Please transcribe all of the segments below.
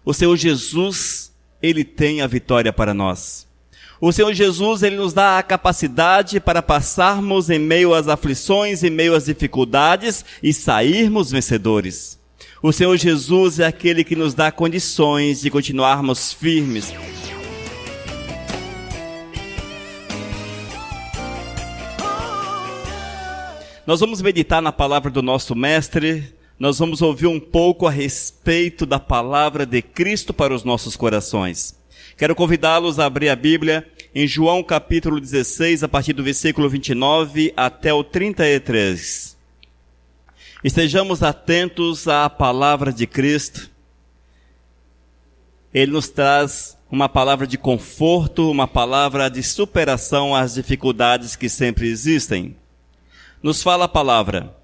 O Senhor Jesus, Ele tem a vitória para nós. O Senhor Jesus, Ele nos dá a capacidade para passarmos em meio às aflições, em meio às dificuldades e sairmos vencedores. O Senhor Jesus é aquele que nos dá condições de continuarmos firmes. Nós vamos meditar na palavra do nosso Mestre, nós vamos ouvir um pouco a respeito da palavra de Cristo para os nossos corações. Quero convidá-los a abrir a Bíblia em João capítulo 16, a partir do versículo 29 até o 33. Estejamos atentos à palavra de Cristo. Ele nos traz uma palavra de conforto, uma palavra de superação às dificuldades que sempre existem. Nos fala a palavra.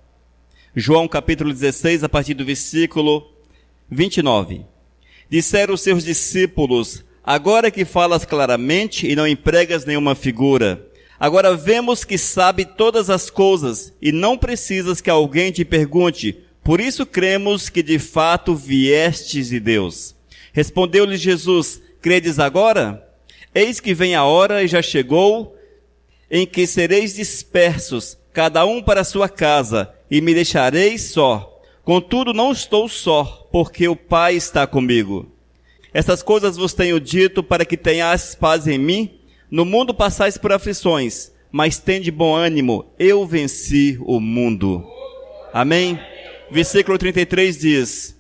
João capítulo 16, a partir do versículo 29. Disseram os seus discípulos: agora que falas claramente e não empregas nenhuma figura, agora vemos que sabe todas as coisas e não precisas que alguém te pergunte, por isso cremos que de fato viestes de Deus. Respondeu-lhes Jesus: credes agora? Eis que vem a hora e já chegou, em que sereis dispersos, cada um para a sua casa, e me deixareis só. Contudo, não estou só, porque o Pai está comigo. Estas coisas vos tenho dito para que tenhais paz em mim. No mundo passais por aflições, mas tende bom ânimo, eu venci o mundo. Amém? Versículo 33 diz: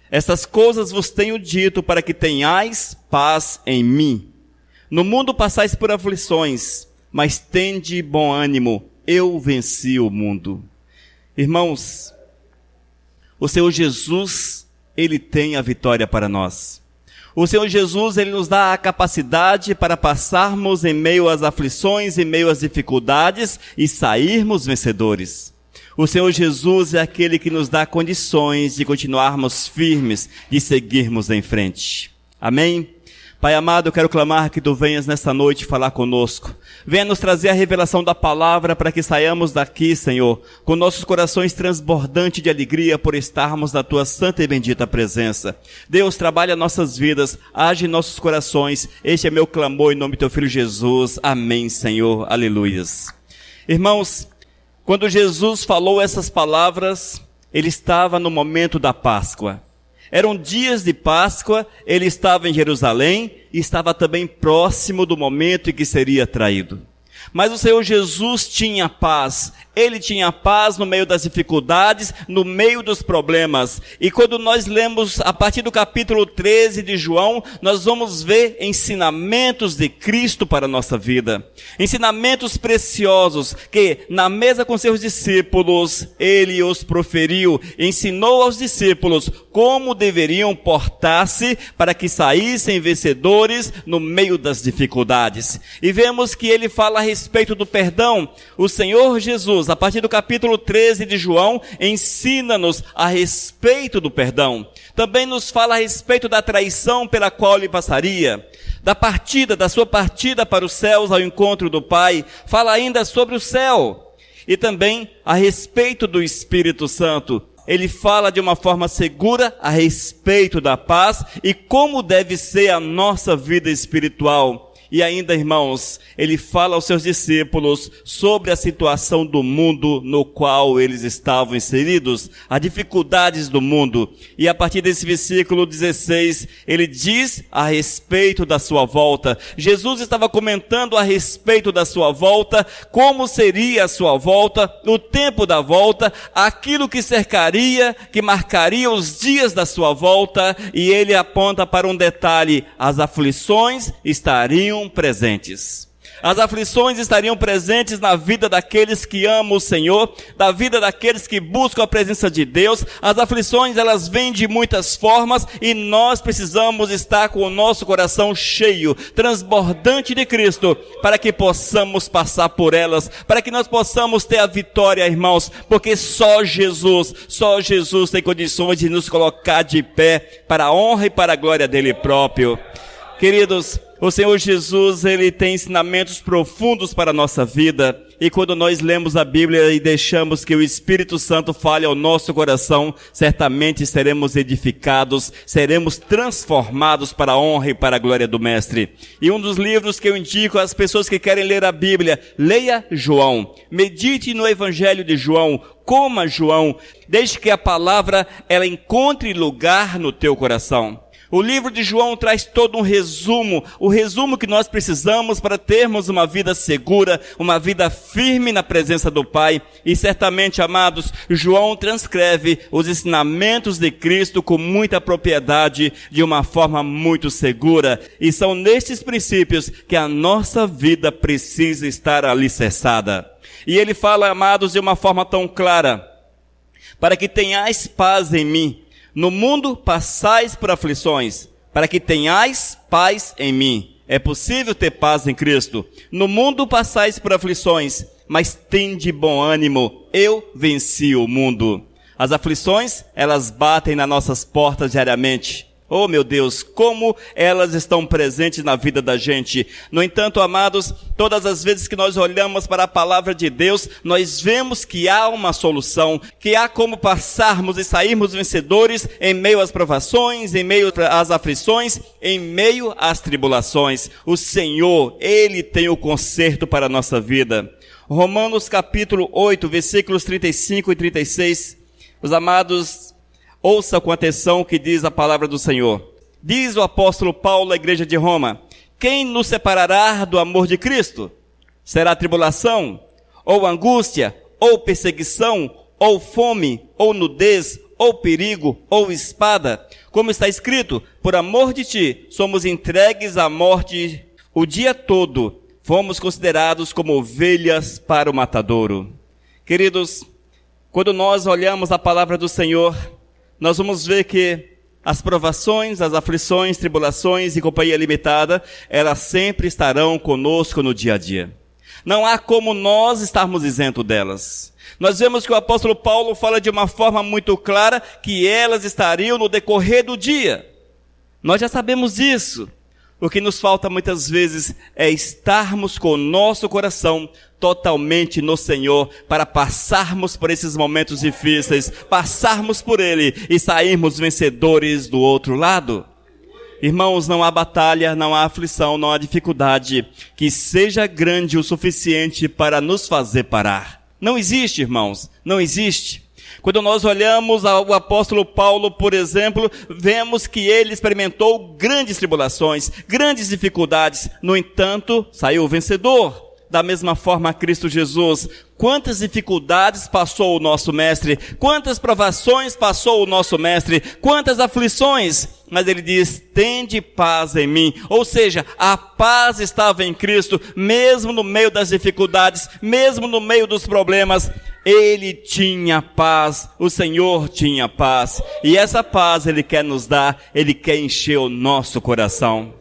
estas coisas vos tenho dito para que tenhais paz em mim. No mundo passais por aflições, mas tende bom ânimo, eu venci o mundo. Irmãos, o Senhor Jesus, Ele tem a vitória para nós. O Senhor Jesus, Ele nos dá a capacidade para passarmos em meio às aflições, em meio às dificuldades e sairmos vencedores. O Senhor Jesus é aquele que nos dá condições de continuarmos firmes, de seguirmos em frente. Amém? Pai amado, eu quero clamar que Tu venhas nesta noite falar conosco. Venha nos trazer a revelação da palavra para que saiamos daqui, Senhor, com nossos corações transbordantes de alegria por estarmos na Tua santa e bendita presença. Deus, trabalha nossas vidas, age em nossos corações. Este é meu clamor em nome do Teu Filho Jesus. Amém, Senhor. Aleluias. Irmãos, quando Jesus falou essas palavras, Ele estava no momento da Páscoa. Eram dias de Páscoa, Ele estava em Jerusalém e estava também próximo do momento em que seria traído. Mas o Senhor Jesus tinha paz. Ele tinha paz no meio das dificuldades, no meio dos problemas. E quando nós lemos a partir do capítulo 13 de João, nós vamos ver ensinamentos de Cristo para a nossa vida. Ensinamentos preciosos que na mesa com seus discípulos, Ele os proferiu. Ensinou aos discípulos como deveriam portar-se para que saíssem vencedores no meio das dificuldades. E vemos que Ele fala a respeito do perdão. O Senhor Jesus, a partir do capítulo 13 de João, ensina-nos a respeito do perdão. Também nos fala a respeito da traição pela qual ele passaria, da sua partida para os céus ao encontro do Pai. Fala ainda sobre o céu e também a respeito do Espírito Santo. Ele fala de uma forma segura a respeito da paz e como deve ser a nossa vida espiritual. E ainda, irmãos, Ele fala aos seus discípulos sobre a situação do mundo no qual eles estavam inseridos, as dificuldades do mundo. E a partir desse versículo 16, Ele diz a respeito da sua volta. Jesus estava comentando a respeito da sua volta, como seria a sua volta, o tempo da volta, aquilo que cercaria, que marcaria os dias da sua volta. E Ele aponta para um detalhe: as aflições estariam presentes. As aflições estariam presentes na vida daqueles que amam o Senhor, da vida daqueles que buscam a presença de Deus. As aflições, elas vêm de muitas formas e nós precisamos estar com o nosso coração cheio, transbordante de Cristo, para que possamos passar por elas, para que nós possamos ter a vitória, irmãos, porque só Jesus tem condições de nos colocar de pé para a honra e para a glória dele próprio. Queridos, o Senhor Jesus, Ele tem ensinamentos profundos para a nossa vida. E quando nós lemos a Bíblia e deixamos que o Espírito Santo fale ao nosso coração, certamente seremos edificados, seremos transformados para a honra e para a glória do Mestre. E um dos livros que eu indico às pessoas que querem ler a Bíblia, leia João. Medite no Evangelho de João, coma João, desde que a palavra ela encontre lugar no teu coração. O livro de João traz todo um resumo, o resumo que nós precisamos para termos uma vida segura, uma vida firme na presença do Pai. E certamente, amados, João transcreve os ensinamentos de Cristo com muita propriedade, de uma forma muito segura. E são nestes princípios que a nossa vida precisa estar alicerçada. E ele fala, amados, de uma forma tão clara: para que tenhais paz em mim. No mundo passais por aflições, para que tenhais paz em mim. É possível ter paz em Cristo. No mundo passais por aflições, mas tende bom ânimo. Eu venci o mundo. As aflições, elas batem nas nossas portas diariamente. Oh, meu Deus, como elas estão presentes na vida da gente. No entanto, amados, todas as vezes que nós olhamos para a palavra de Deus, nós vemos que há uma solução, que há como passarmos e sairmos vencedores em meio às provações, em meio às aflições, em meio às tribulações. O Senhor, Ele tem o conserto para a nossa vida. Romanos capítulo 8, versículos 35 e 36. Os amados, ouça com atenção o que diz a palavra do Senhor. Diz o apóstolo Paulo à igreja de Roma: quem nos separará do amor de Cristo? Será tribulação, ou angústia, ou perseguição, ou fome, ou nudez, ou perigo, ou espada? Como está escrito: por amor de ti, somos entregues à morte o dia todo. Fomos considerados como ovelhas para o matadouro. Queridos, quando nós olhamos a palavra do Senhor, nós vamos ver que as provações, as aflições, tribulações e companhia limitada, elas sempre estarão conosco no dia a dia. Não há como nós estarmos isentos delas. Nós vemos que o apóstolo Paulo fala de uma forma muito clara que elas estariam no decorrer do dia. Nós já sabemos disso. O que nos falta muitas vezes é estarmos com o nosso coração totalmente no Senhor, para passarmos por esses momentos difíceis, passarmos por Ele e sairmos vencedores do outro lado. Irmãos, não há batalha, não há aflição, não há dificuldade que seja grande o suficiente para nos fazer parar. Não existe, irmãos, não existe. Quando nós olhamos ao apóstolo Paulo, por exemplo, vemos que ele experimentou grandes tribulações, grandes dificuldades, no entanto, saiu vencedor. Da mesma forma, Cristo Jesus, quantas dificuldades passou o nosso Mestre, quantas provações passou o nosso Mestre, quantas aflições, mas ele diz: tende paz em mim. Ou seja, a paz estava em Cristo, mesmo no meio das dificuldades, mesmo no meio dos problemas, ele tinha paz, o Senhor tinha paz, e essa paz ele quer nos dar, ele quer encher o nosso coração.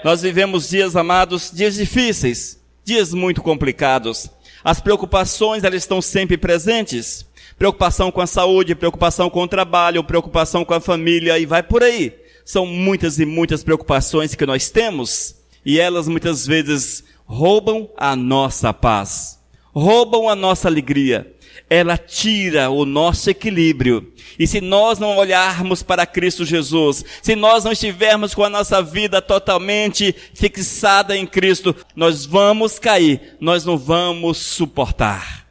Nós vivemos dias, amados, dias difíceis, dias muito complicados. As preocupações, elas estão sempre presentes. Preocupação com a saúde, preocupação com o trabalho, preocupação com a família, e vai por aí. São muitas e muitas preocupações que nós temos, e elas muitas vezes roubam a nossa paz, roubam a nossa alegria. Ela tira o nosso equilíbrio. E se nós não olharmos para Cristo Jesus, se nós não estivermos com a nossa vida totalmente fixada em Cristo, nós vamos cair, nós não vamos suportar.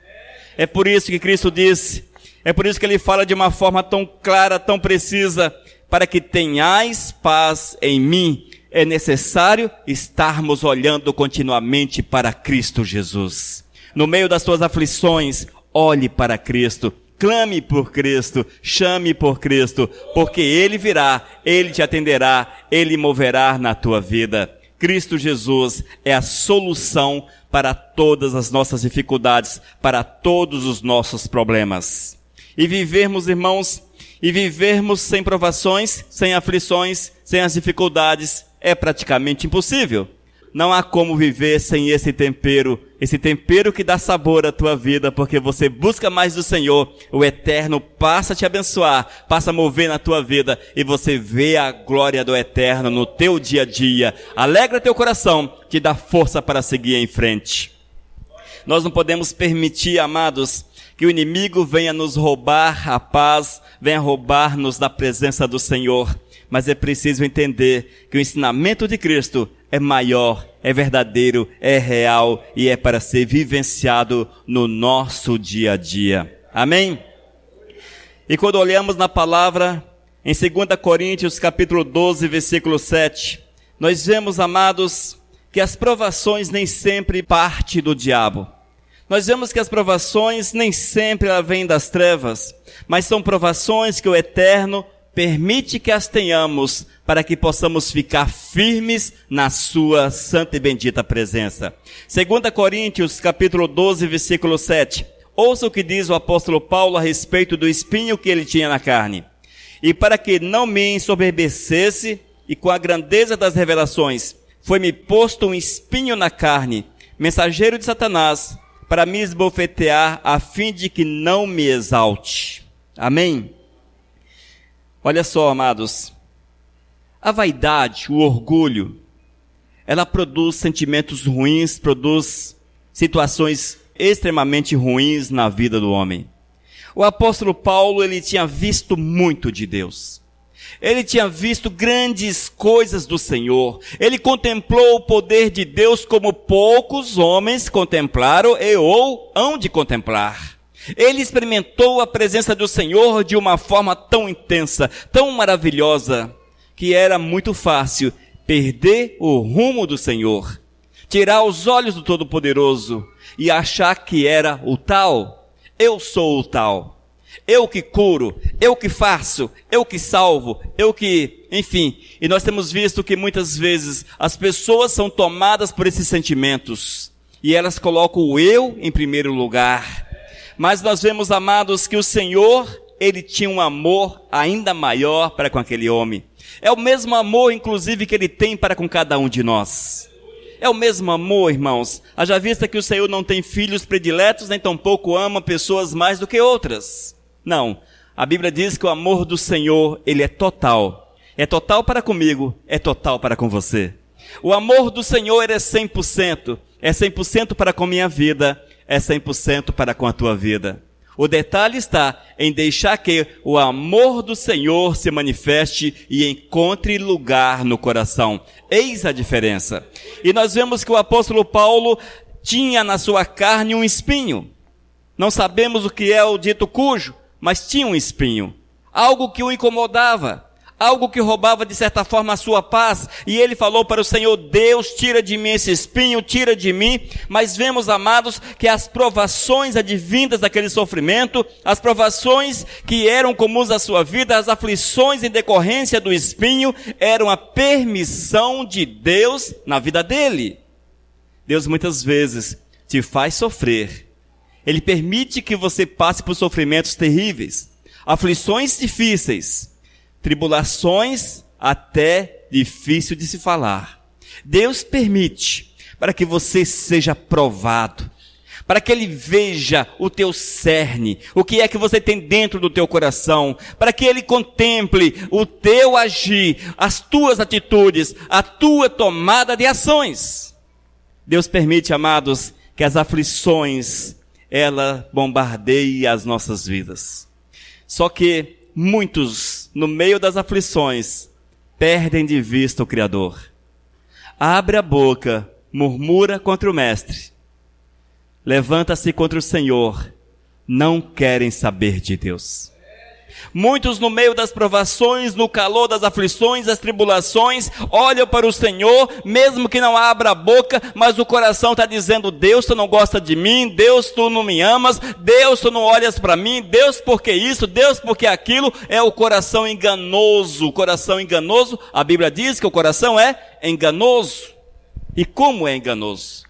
É por isso que Cristo disse, é por isso que Ele fala de uma forma tão clara, tão precisa: para que tenhais paz em mim, é necessário estarmos olhando continuamente para Cristo Jesus. No meio das tuas aflições, olhe para Cristo, clame por Cristo, chame por Cristo, porque Ele virá, Ele te atenderá, Ele moverá na tua vida. Cristo Jesus é a solução para todas as nossas dificuldades, para todos os nossos problemas. E vivermos, irmãos, e vivermos sem provações, sem aflições, sem as dificuldades, é praticamente impossível. Não há como viver sem esse tempero que dá sabor à tua vida, porque você busca mais do Senhor, o Eterno passa a te abençoar, passa a mover na tua vida, e você vê a glória do Eterno no teu dia a dia. Alegra teu coração, te dá força para seguir em frente. Nós não podemos permitir, amados, que o inimigo venha nos roubar a paz, venha roubar-nos da presença do Senhor. Mas é preciso entender que o ensinamento de Cristo é maior, é verdadeiro, é real e é para ser vivenciado no nosso dia a dia. Amém? E quando olhamos na palavra, em 2 Coríntios capítulo 12, versículo 7, nós vemos, amados, que as provações nem sempre partem do diabo. Nós vemos que as provações nem sempre vêm das trevas, mas são provações que o Eterno permite que as tenhamos para que possamos ficar firmes na sua santa e bendita presença. 2 Coríntios capítulo 12, versículo 7. Ouça o que diz o apóstolo Paulo a respeito do espinho que ele tinha na carne. E para que não me ensoberbecesse, e com a grandeza das revelações, foi-me posto um espinho na carne, mensageiro de Satanás, para me esbofetear, a fim de que não me exalte. Amém? Olha só, amados, a vaidade, o orgulho, ela produz sentimentos ruins, produz situações extremamente ruins na vida do homem. O apóstolo Paulo, ele tinha visto muito de Deus. Ele tinha visto grandes coisas do Senhor. Ele contemplou o poder de Deus como poucos homens contemplaram ou hão de contemplar. Ele experimentou a presença do Senhor de uma forma tão intensa, tão maravilhosa, que era muito fácil perder o rumo do Senhor, tirar os olhos do Todo-Poderoso e achar que era o tal. Eu sou o tal. Eu que curo, eu que faço, eu que salvo, eu que... Enfim, e nós temos visto que muitas vezes as pessoas são tomadas por esses sentimentos e elas colocam o eu em primeiro lugar. Mas nós vemos, amados, que o Senhor, ele tinha um amor ainda maior para com aquele homem. É o mesmo amor, inclusive, que ele tem para com cada um de nós. É o mesmo amor, irmãos. Haja vista que o Senhor não tem filhos prediletos, nem tampouco ama pessoas mais do que outras. Não. A Bíblia diz que o amor do Senhor, ele é total. É total para comigo, é total para com você. O amor do Senhor é 100%. É 100% para com minha vida, é 100% para com a tua vida. O detalhe está em deixar que o amor do Senhor se manifeste e encontre lugar no coração. Eis a diferença. E nós vemos que o apóstolo Paulo tinha na sua carne um espinho. Não sabemos o que é o dito cujo, mas tinha um espinho. Algo que o incomodava. Algo que roubava de certa forma a sua paz, e ele falou para o Senhor: Deus, tira de mim esse espinho, tira de mim. Mas vemos, amados, que as provações advindas daquele sofrimento, as provações que eram comuns à sua vida, as aflições em decorrência do espinho, eram a permissão de Deus na vida dele. Deus muitas vezes te faz sofrer. Ele permite que você passe por sofrimentos terríveis, aflições difíceis, tribulações até difícil de se falar. Deus permite para que você seja provado, para que Ele veja o teu cerne, o que é que você tem dentro do teu coração, para que Ele contemple o teu agir, as tuas atitudes, a tua tomada de ações. Deus permite, amados, que as aflições, ela bombardeie as nossas vidas. Só que muitos, no meio das aflições, perdem de vista o Criador. Abre a boca, murmura contra o Mestre. Levanta-se contra o Senhor. Não querem saber de Deus. Muitos, no meio das provações, no calor das aflições, das tribulações, olham para o Senhor, mesmo que não abra a boca, mas o coração está dizendo: Deus, tu não gosta de mim, Deus, tu não me amas, Deus, tu não olhas para mim, Deus, por que isso, Deus, por que aquilo? É o coração enganoso. O coração enganoso, a Bíblia diz que o coração é enganoso. E como é enganoso?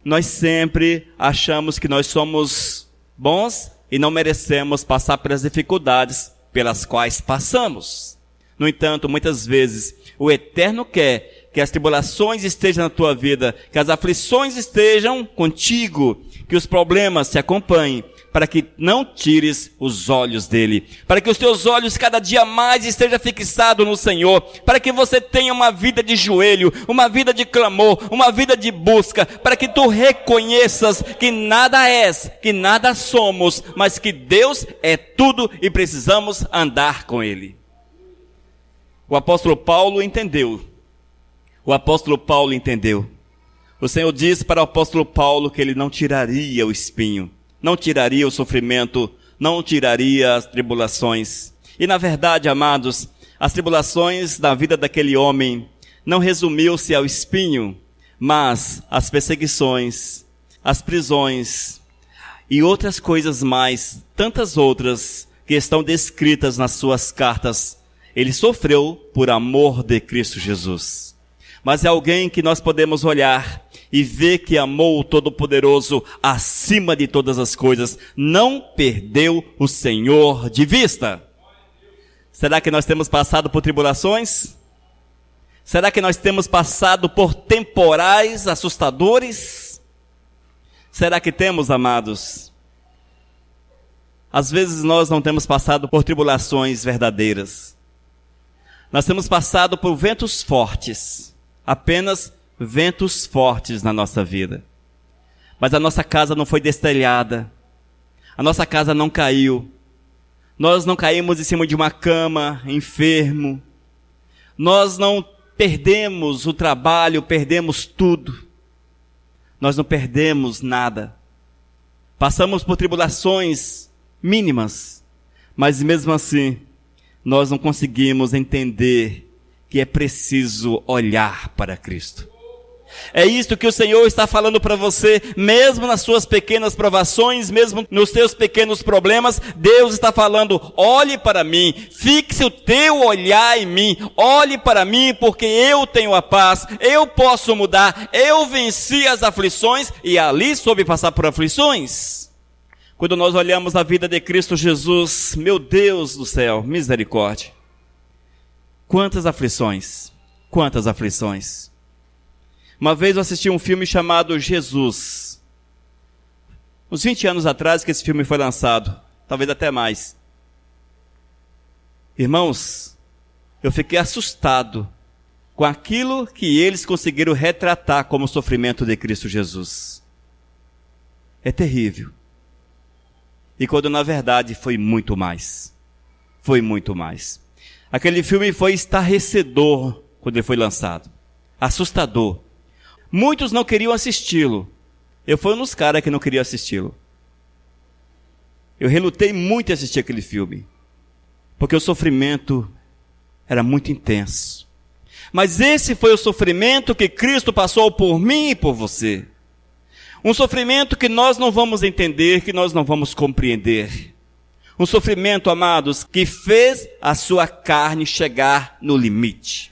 Nós sempre achamos que nós somos bons e não merecemos passar pelas dificuldades pelas quais passamos. No entanto, muitas vezes, o Eterno quer que as tribulações estejam na tua vida, que as aflições estejam contigo, que os problemas te acompanhem, para que não tires os olhos dele, para que os teus olhos cada dia mais estejam fixados no Senhor, para que você tenha uma vida de joelho, uma vida de clamor, uma vida de busca, para que tu reconheças que nada és, que nada somos, mas que Deus é tudo e precisamos andar com Ele. O apóstolo Paulo entendeu. O Senhor disse para o apóstolo Paulo que ele não tiraria o espinho, não tiraria o sofrimento, não tiraria as tribulações. E na verdade, amados, as tribulações da vida daquele homem não resumiu-se ao espinho, mas as perseguições, as prisões e outras coisas mais, tantas outras que estão descritas nas suas cartas. Ele sofreu por amor de Cristo Jesus. Mas é alguém que nós podemos olhar e ver que amou o Todo-Poderoso acima de todas as coisas, não perdeu o Senhor de vista. Será que nós temos passado por tribulações? Será que nós temos passado por temporais assustadores? Será que temos, amados? Às vezes nós não temos passado por tribulações verdadeiras. Nós temos passado por ventos fortes, apenas ventos fortes na nossa vida. Mas a nossa casa não foi destelhada. A nossa casa não caiu. Nós não caímos em cima de uma cama, enfermo. Nós não perdemos o trabalho, perdemos tudo. Nós não perdemos nada. Passamos por tribulações mínimas, mas mesmo assim, nós não conseguimos entender que é preciso olhar para Cristo. É isto que o Senhor está falando para você, mesmo nas suas pequenas provações, mesmo nos teus pequenos problemas, Deus está falando, olhe para mim, fixe o teu olhar em mim, olhe para mim porque eu tenho a paz, eu posso mudar, eu venci as aflições e ali soube passar por aflições. Quando nós olhamos a vida de Cristo Jesus, meu Deus do céu, misericórdia. Quantas aflições, quantas aflições. Uma vez eu assisti um filme chamado Jesus. Uns 20 anos atrás que esse filme foi lançado, talvez até mais. Irmãos, eu fiquei assustado com aquilo que eles conseguiram retratar como o sofrimento de Cristo Jesus. É terrível. E quando na verdade foi muito mais. Foi muito mais. Aquele filme foi estarrecedor quando ele foi lançado. Assustador. Muitos não queriam assisti-lo. Eu fui um dos caras que não queria assisti-lo. Eu relutei muito em assistir aquele filme. Porque o sofrimento era muito intenso. Mas esse foi o sofrimento que Cristo passou por mim e por você. Um sofrimento que nós não vamos entender, que nós não vamos compreender. Um sofrimento, amados, que fez a sua carne chegar no limite.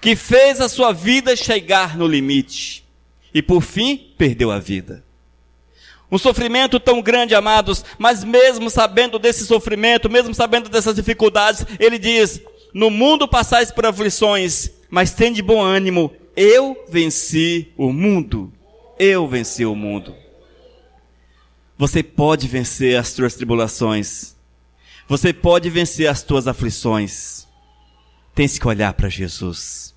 Que fez a sua vida chegar no limite. E por fim, perdeu a vida. Um sofrimento tão grande, amados, mas mesmo sabendo desse sofrimento, mesmo sabendo dessas dificuldades, ele diz, no mundo passais por aflições, mas tende bom ânimo, eu venci o mundo. Eu venci o mundo. Você pode vencer as tuas tribulações. Você pode vencer as tuas aflições. Tens que olhar para Jesus.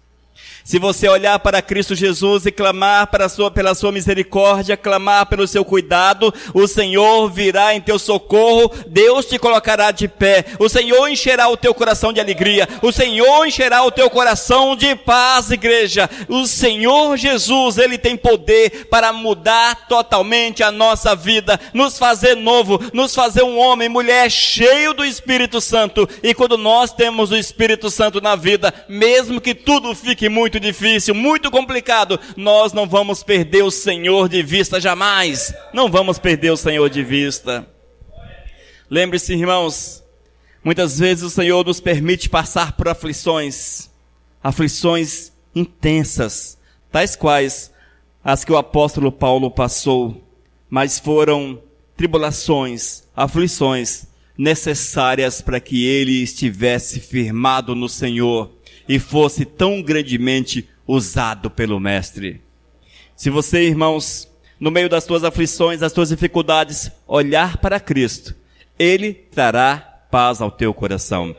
Se você olhar para Cristo Jesus e clamar pela sua misericórdia, clamar pelo seu cuidado, o Senhor virá em teu socorro, Deus te colocará de pé, o Senhor encherá o teu coração de alegria, o Senhor encherá o teu coração de paz, igreja. O Senhor Jesus, Ele tem poder para mudar totalmente a nossa vida, nos fazer novo, nos fazer um homem, mulher cheio do Espírito Santo. E quando nós temos o Espírito Santo na vida, mesmo que tudo fique muito difícil, muito complicado, nós não vamos perder o Senhor de vista jamais. Não vamos perder o Senhor de vista. Lembre-se, irmãos, muitas vezes o Senhor nos permite passar por aflições intensas, tais quais as que o apóstolo Paulo passou, mas foram tribulações, aflições necessárias para que ele estivesse firmado no Senhor e fosse tão grandemente usado pelo Mestre. Se você, irmãos, no meio das tuas aflições, das tuas dificuldades, olhar para Cristo, Ele trará paz ao teu coração.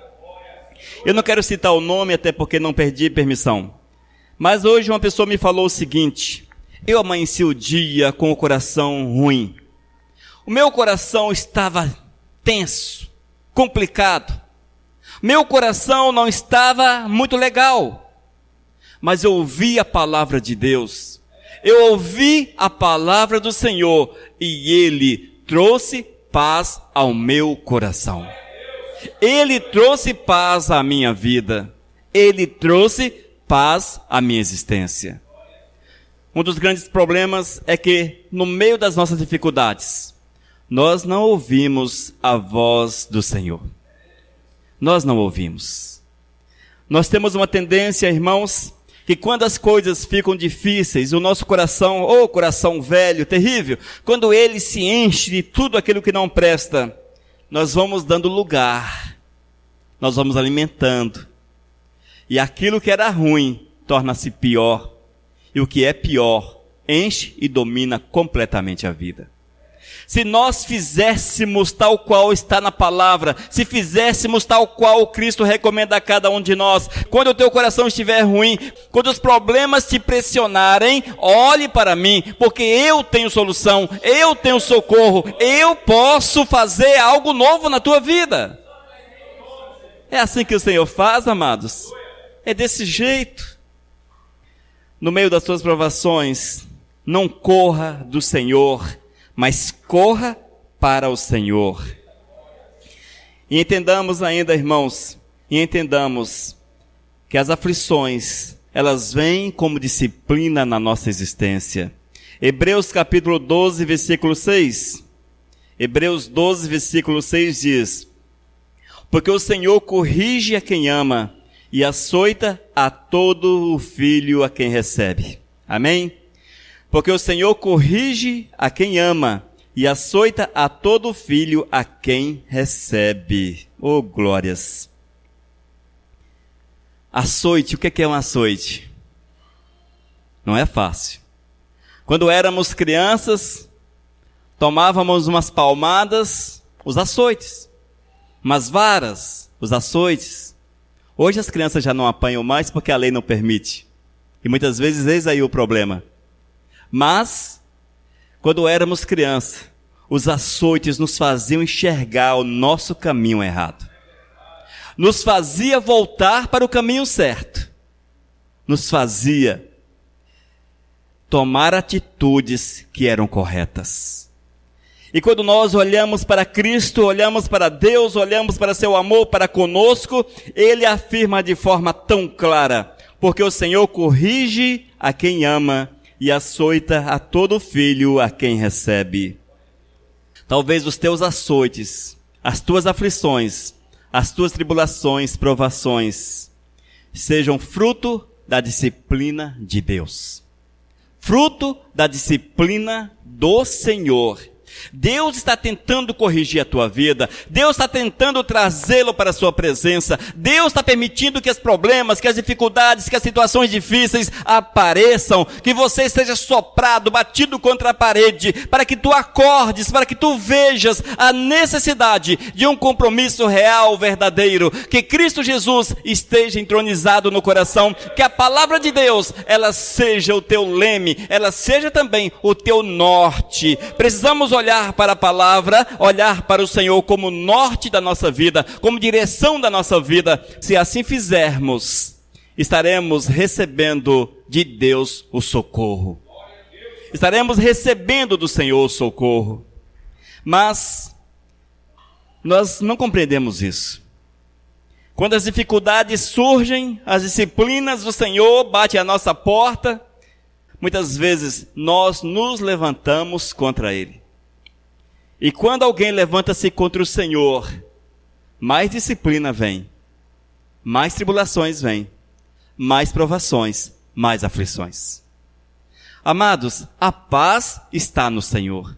Eu não quero citar o nome, até porque não perdi permissão. Mas hoje uma pessoa me falou o seguinte: eu amanheci o dia com o coração ruim. O meu coração estava tenso, complicado. Meu coração não estava muito legal. Mas eu ouvi a palavra de Deus. Eu ouvi a palavra do Senhor e Ele trouxe paz ao meu coração. Ele trouxe paz à minha vida. Ele trouxe paz à minha existência. Um dos grandes problemas é que, no meio das nossas dificuldades, nós não ouvimos a voz do Senhor. Nós não ouvimos. Nós temos uma tendência, irmãos, que quando as coisas ficam difíceis, o nosso coração, coração velho, terrível, quando ele se enche de tudo aquilo que não presta, nós vamos dando lugar, nós vamos alimentando. E aquilo que era ruim torna-se pior. E o que é pior enche e domina completamente a vida. Se nós fizéssemos tal qual está na palavra, se fizéssemos tal qual o Cristo recomenda a cada um de nós, quando o teu coração estiver ruim, quando os problemas te pressionarem, olhe para mim, porque eu tenho solução, eu tenho socorro, eu posso fazer algo novo na tua vida. É assim que o Senhor faz, amados. É desse jeito. No meio das tuas provações, não corra do Senhor, mas corra para o Senhor. E entendamos ainda, irmãos, que as aflições, elas vêm como disciplina na nossa existência. Hebreus capítulo 12, versículo 6. Hebreus 12, versículo 6 diz: porque o Senhor corrige a quem ama e açoita a todo o filho a quem recebe. Amém? Porque o Senhor corrige a quem ama e açoita a todo filho a quem recebe. Oh, glórias! Açoite, o que é um açoite? Não é fácil. Quando éramos crianças, tomávamos umas palmadas, os açoites, umas varas, os açoites. Hoje as crianças já não apanham mais porque a lei não permite. E muitas vezes eis aí o problema. Mas, quando éramos crianças, os açoites nos faziam enxergar o nosso caminho errado. Nos fazia voltar para o caminho certo. Nos fazia tomar atitudes que eram corretas. E quando nós olhamos para Cristo, olhamos para Deus, olhamos para seu amor para conosco, Ele afirma de forma tão clara: porque o Senhor corrige a quem ama e açoita a todo filho a quem recebe. Talvez os teus açoites, as tuas aflições, as tuas tribulações, provações, sejam fruto da disciplina de Deus. Fruto da disciplina do Senhor. Deus está tentando corrigir a tua vida. Deus está tentando trazê-lo para a sua presença. Deus está permitindo que os problemas, que as dificuldades, que as situações difíceis apareçam, que você seja soprado, batido contra a parede, para que tu acordes, para que tu vejas a necessidade de um compromisso real, verdadeiro, que Cristo Jesus esteja entronizado no coração, que a palavra de Deus, ela seja o teu leme, ela seja também o teu norte. Precisamos olhar para a palavra, olhar para o Senhor como norte da nossa vida, como direção da nossa vida. Se assim fizermos, estaremos recebendo de Deus o socorro. Estaremos recebendo do Senhor o socorro. Mas nós não compreendemos isso. Quando as dificuldades surgem, as disciplinas do Senhor batem à nossa porta, muitas vezes nós nos levantamos contra Ele. E quando alguém levanta-se contra o Senhor, mais disciplina vem, mais tribulações vêm, mais provações, mais aflições. Amados, a paz está no Senhor.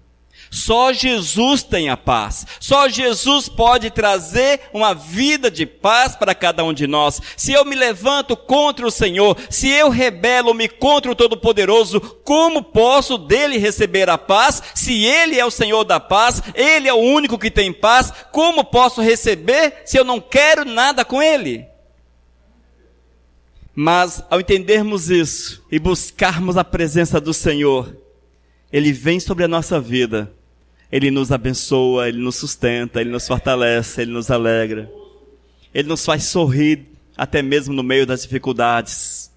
Só Jesus tem a paz. Só Jesus pode trazer uma vida de paz para cada um de nós. Se eu me levanto contra o Senhor, se eu rebelo-me contra o Todo-Poderoso, como posso dele receber a paz? Se ele é o Senhor da paz, ele é o único que tem paz, como posso receber se eu não quero nada com ele? Mas ao entendermos isso e buscarmos a presença do Senhor, ele vem sobre a nossa vida, ele nos abençoa, ele nos sustenta, ele nos fortalece, ele nos alegra, ele nos faz sorrir até mesmo no meio das dificuldades,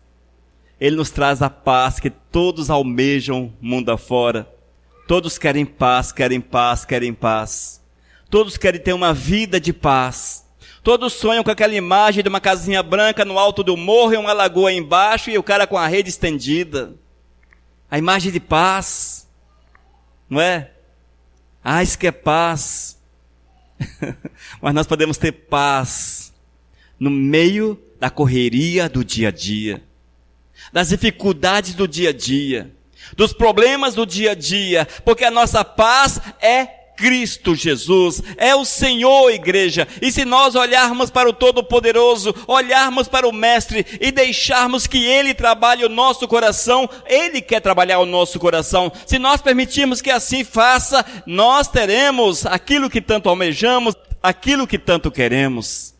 ele nos traz a paz que todos almejam mundo afora. Todos querem paz, querem paz, querem paz. Todos querem ter uma vida de paz. Todos sonham com aquela imagem de uma casinha branca no alto do morro e uma lagoa embaixo e o cara com a rede estendida. A imagem de paz, não é? Ah, isso que é paz. Mas nós podemos ter paz no meio da correria do dia a dia, das dificuldades do dia a dia, dos problemas do dia a dia, porque a nossa paz é Cristo Jesus, é o Senhor, igreja. E se nós olharmos para o Todo-Poderoso, olharmos para o Mestre e deixarmos que Ele trabalhe o nosso coração, Ele quer trabalhar o nosso coração. Se nós permitirmos que assim faça, nós teremos aquilo que tanto almejamos, aquilo que tanto queremos.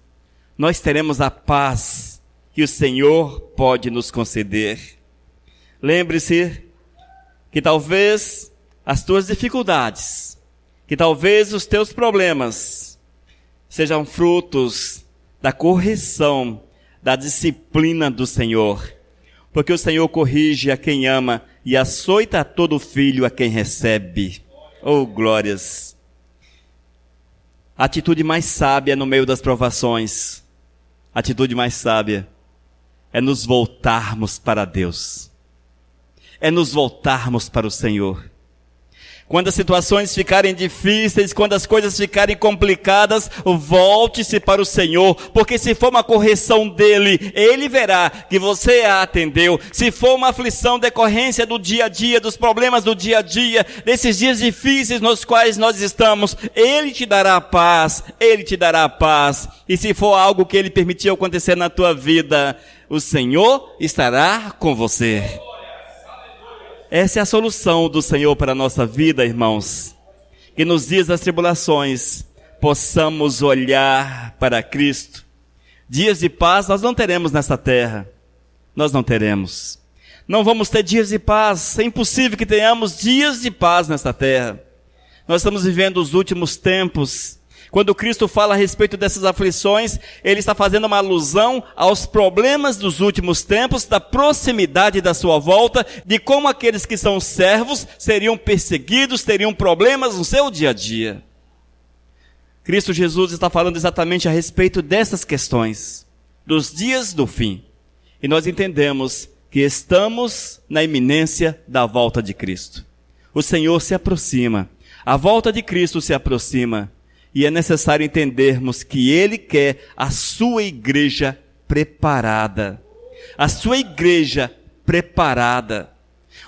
Nós teremos a paz que o Senhor pode nos conceder. Lembre-se que talvez as tuas dificuldades, que talvez os teus problemas sejam frutos da correção, da disciplina do Senhor. Porque o Senhor corrige a quem ama e açoita a todo filho a quem recebe. Oh, glórias! A atitude mais sábia no meio das provações, a atitude mais sábia é nos voltarmos para Deus. É nos voltarmos para o Senhor. Quando as situações ficarem difíceis, quando as coisas ficarem complicadas, volte-se para o Senhor, porque se for uma correção dele, ele verá que você a atendeu. Se for uma aflição decorrência do dia a dia, dos problemas do dia a dia, desses dias difíceis nos quais nós estamos, ele te dará a paz, ele te dará a paz. E se for algo que ele permitiu acontecer na tua vida, o Senhor estará com você. Essa é a solução do Senhor para a nossa vida, irmãos. Que nos dias das tribulações, possamos olhar para Cristo. Dias de paz nós não teremos nessa terra. Nós não teremos. Não vamos ter dias de paz. É impossível que tenhamos dias de paz nessa terra. Nós estamos vivendo os últimos tempos. Quando Cristo fala a respeito dessas aflições, Ele está fazendo uma alusão aos problemas dos últimos tempos, da proximidade da sua volta, de como aqueles que são servos seriam perseguidos, teriam problemas no seu dia a dia. Cristo Jesus está falando exatamente a respeito dessas questões, dos dias do fim. E nós entendemos que estamos na iminência da volta de Cristo. O Senhor se aproxima, a volta de Cristo se aproxima. E é necessário entendermos que Ele quer a sua igreja preparada. A sua igreja preparada.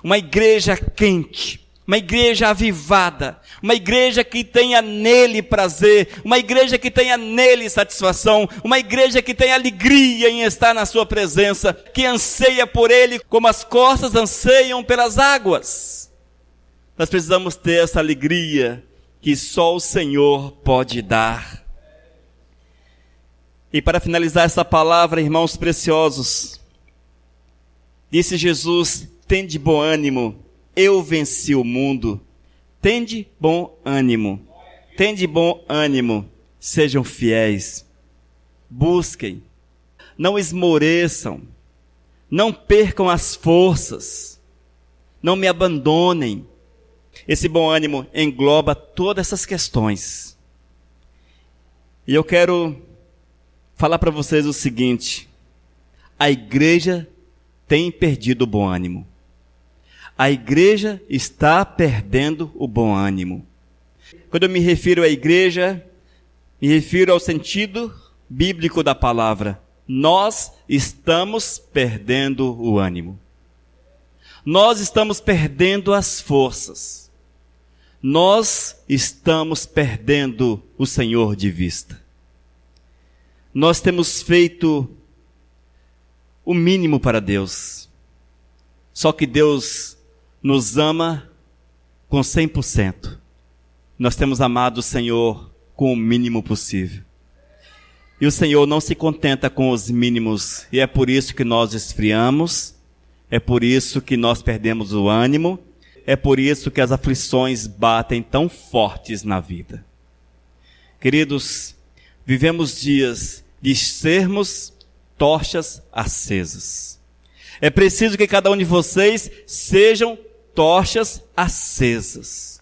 Uma igreja quente. Uma igreja avivada. Uma igreja que tenha nele prazer. Uma igreja que tenha nele satisfação. Uma igreja que tenha alegria em estar na sua presença. Que anseia por Ele como as corças anseiam pelas águas. Nós precisamos ter essa alegria que só o Senhor pode dar. E para finalizar essa palavra, irmãos preciosos, disse Jesus: tende bom ânimo, eu venci o mundo. Tende bom ânimo, tende bom ânimo, sejam fiéis, busquem, não esmoreçam, não percam as forças, não me abandonem. Esse bom ânimo engloba todas essas questões. E eu quero falar para vocês o seguinte: a igreja tem perdido o bom ânimo. A igreja está perdendo o bom ânimo. Quando eu me refiro à igreja, me refiro ao sentido bíblico da palavra. Nós estamos perdendo o ânimo. Nós estamos perdendo as forças. nós estamos perdendo o Senhor de vista. Nós temos feito o mínimo para Deus. Só que Deus nos ama com 100%. Nós temos amado o Senhor com o mínimo possível. E o Senhor não se contenta com os mínimos. E é por isso que nós esfriamos. É por isso que nós perdemos o ânimo. É por isso que as aflições batem tão fortes na vida. Queridos, vivemos dias de sermos tochas acesas. É preciso que cada um de vocês sejam tochas acesas.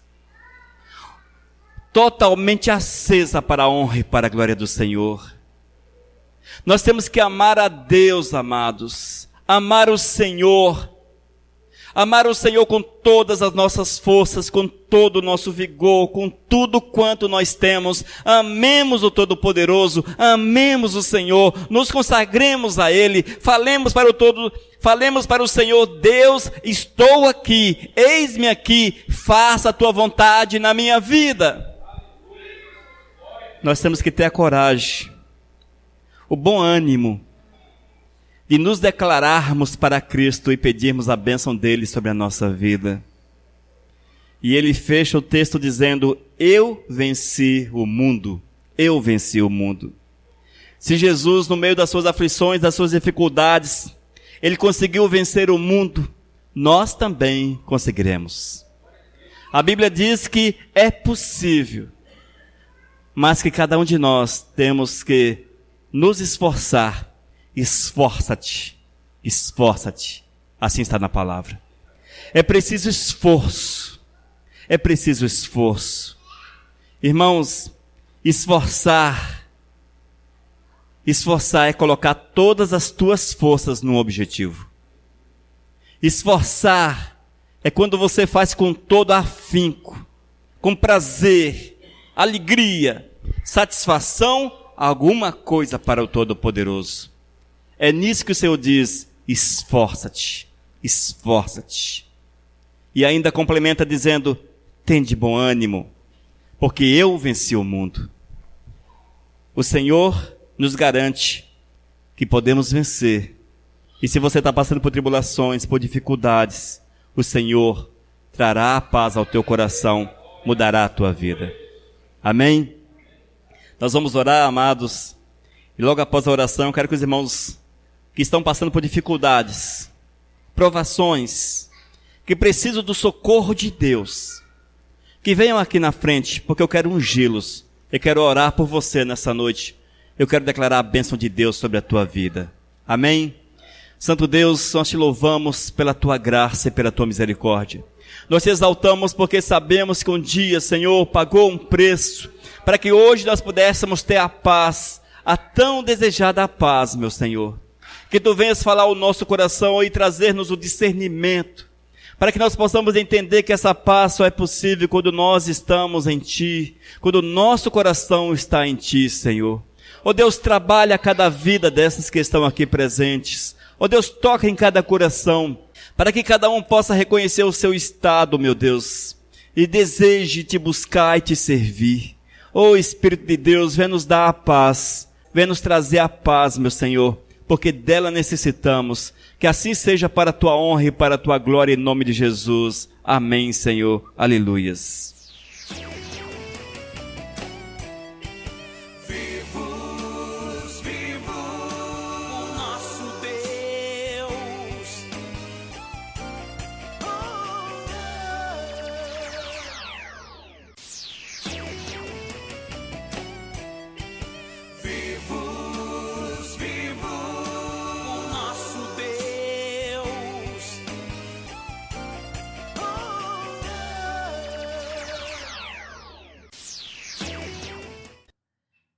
Totalmente acesa para a honra e para a glória do Senhor. Nós temos que amar a Deus, amados. Amar o Senhor. Amar o Senhor com todas as nossas forças, com todo o nosso vigor, com tudo quanto nós temos. Amemos o Todo-Poderoso, amemos o Senhor, nos consagremos a Ele, falemos para o Senhor: Deus, estou aqui, eis-me aqui, faça a Tua vontade na minha vida. Nós temos que ter a coragem, o bom ânimo, de nos declararmos para Cristo e pedirmos a bênção dele sobre a nossa vida. E ele fecha o texto dizendo: eu venci o mundo. Eu venci o mundo. Se Jesus, no meio das suas aflições, das suas dificuldades, ele conseguiu vencer o mundo, nós também conseguiremos. A Bíblia diz que é possível, mas que cada um de nós temos que nos esforçar. Esforça-te, esforça-te, assim está na palavra. É preciso esforço, é preciso esforço. Irmãos, esforçar é colocar todas as tuas forças num objetivo. Esforçar é quando você faz com todo afinco, com prazer, alegria, satisfação, alguma coisa para o Todo-Poderoso. É nisso que o Senhor diz: esforça-te, esforça-te. E ainda complementa dizendo: tende bom ânimo, porque eu venci o mundo. O Senhor nos garante que podemos vencer. E se você está passando por tribulações, por dificuldades, o Senhor trará a paz ao teu coração, mudará a tua vida. Amém? Nós vamos orar, amados. E logo após a oração, eu quero que os irmãos que estão passando por dificuldades, provações, que precisam do socorro de Deus, que venham aqui na frente, porque eu quero ungí-los. Eu quero orar por você nessa noite. Eu quero declarar a bênção de Deus sobre a tua vida. Amém? Santo Deus, nós te louvamos pela tua graça e pela tua misericórdia. Nós te exaltamos porque sabemos que um dia, Senhor, pagou um preço para que hoje nós pudéssemos ter a paz, a tão desejada paz, meu Senhor. Que tu venhas falar ao nosso coração e trazer-nos o discernimento, para que nós possamos entender que essa paz só é possível quando nós estamos em Ti, quando o nosso coração está em Ti, Senhor. Ó Deus, trabalha cada vida dessas que estão aqui presentes. Ó Deus, toca em cada coração, para que cada um possa reconhecer o seu estado, meu Deus, e deseje Te buscar e Te servir. Ó Espírito de Deus, vem nos dar a paz, vem nos trazer a paz, meu Senhor, porque dela necessitamos. Que assim seja para a Tua honra e para a Tua glória, em nome de Jesus. Amém, Senhor. Aleluias.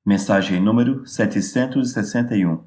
Mensagem número 761.